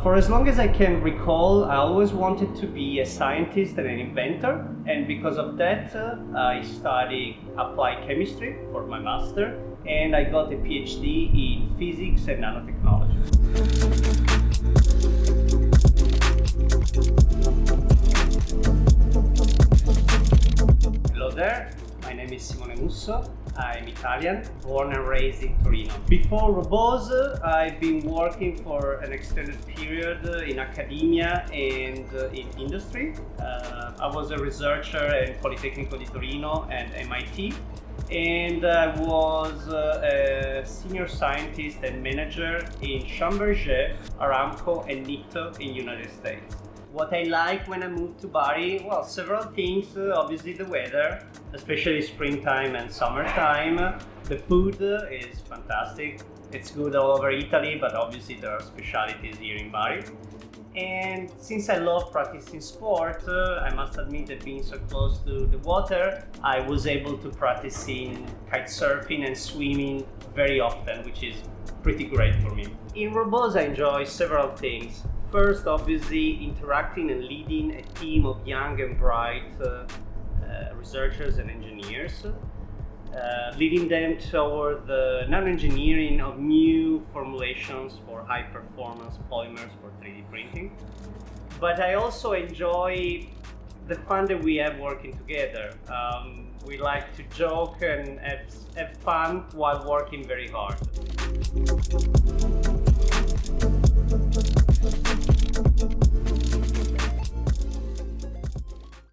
For as long as I can recall, I always wanted to be a scientist and an inventor, and because of that, I studied applied chemistry for my master, and I got a PhD in physics and nanotechnology. Hello there, my name is Simone Musso. I'm Italian, born and raised in Torino. Before Roboze, I've been working for an extended period in academia and in industry. I was a researcher at Politecnico di Torino and MIT, and I was a senior scientist and manager in Schlumberger, Aramco and Nitto in the United States. What I like when I moved to Bari, well, several things. Obviously the weather, especially springtime and summertime. The food is fantastic. It's good all over Italy, but obviously there are specialties here in Bari. And since I love practicing sport, I must admit that being so close to the water, I was able to practice in kite surfing and swimming very often, which is pretty great for me. In Roboze, I enjoy several things. First, obviously, interacting and leading a team of young and bright researchers and engineers, leading them toward the nanoengineering of new formulations for high-performance polymers for 3D printing. But I also enjoy the fun that we have working together. We like to joke and have fun while working very hard.